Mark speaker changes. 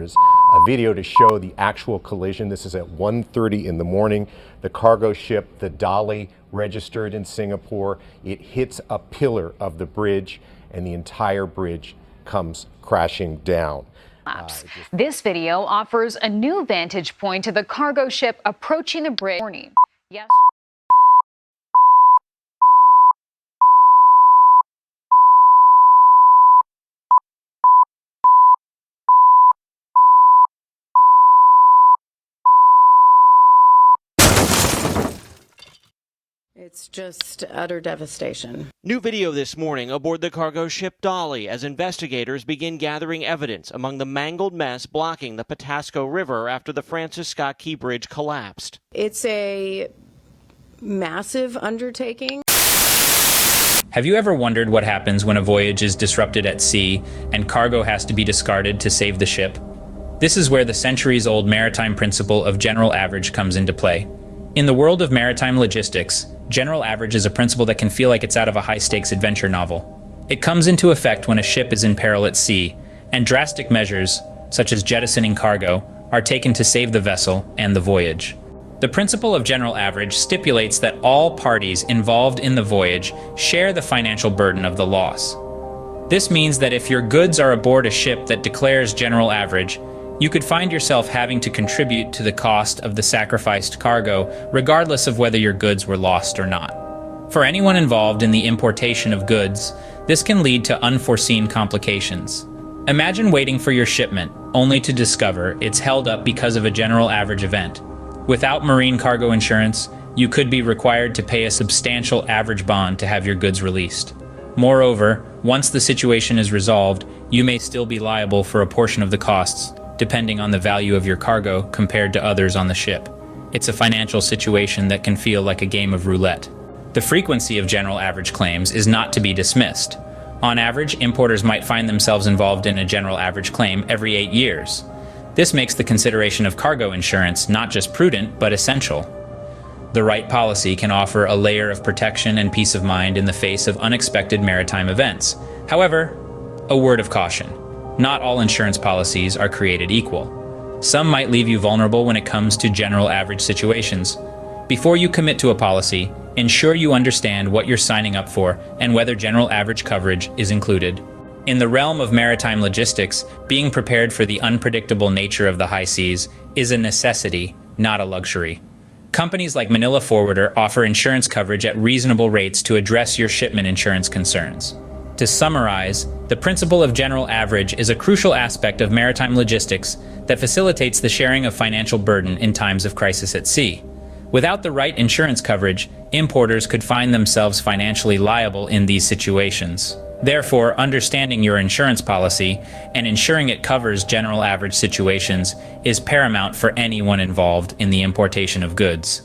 Speaker 1: A video to show the actual collision. This is at 1:30 in the morning. The cargo ship, the Dolly, registered in Singapore. It hits a pillar of the bridge and the entire bridge comes crashing down.
Speaker 2: This video offers a new vantage point to the cargo ship approaching the bridge. Yesterday.
Speaker 3: It's just utter devastation.
Speaker 4: New video this morning aboard the cargo ship Dolly as investigators begin gathering evidence among the mangled mess blocking the Patapsco River after the Francis Scott Key Bridge collapsed.
Speaker 3: It's a massive undertaking.
Speaker 5: Have you ever wondered what happens when a voyage is disrupted at sea and cargo has to be discarded to save the ship? This is where the centuries-old maritime principle of general average comes into play. In the world of maritime logistics, general average is a principle that can feel like it's out of a high-stakes adventure novel. It comes into effect when a ship is in peril at sea, and drastic measures, such as jettisoning cargo, are taken to save the vessel and the voyage. The principle of general average stipulates that all parties involved in the voyage share the financial burden of the loss. This means that if your goods are aboard a ship that declares general average, you could find yourself having to contribute to the cost of the sacrificed cargo, regardless of whether your goods were lost or not. For anyone involved in the importation of goods, this can lead to unforeseen complications. Imagine waiting for your shipment, only to discover it's held up because of a general average event. Without marine cargo insurance, you could be required to pay a substantial average bond to have your goods released. Moreover, once the situation is resolved, you may still be liable for a portion of the costs, depending on the value of your cargo compared to others on the ship. It's a financial situation that can feel like a game of roulette. The frequency of general average claims is not to be dismissed. On average, importers might find themselves involved in a general average claim every 8 years. This makes the consideration of cargo insurance not just prudent, but essential. The right policy can offer a layer of protection and peace of mind in the face of unexpected maritime events. However, a word of caution. Not all insurance policies are created equal. Some might leave you vulnerable when it comes to general average situations. Before you commit to a policy, ensure you understand what you're signing up for and whether general average coverage is included. In the realm of maritime logistics, being prepared for the unpredictable nature of the high seas is a necessity, not a luxury. Companies like Manila Forwarder offer insurance coverage at reasonable rates to address your shipment insurance concerns. To summarize, the principle of general average is a crucial aspect of maritime logistics that facilitates the sharing of financial burden in times of crisis at sea. Without the right insurance coverage, importers could find themselves financially liable in these situations. Therefore, understanding your insurance policy and ensuring it covers general average situations is paramount for anyone involved in the importation of goods.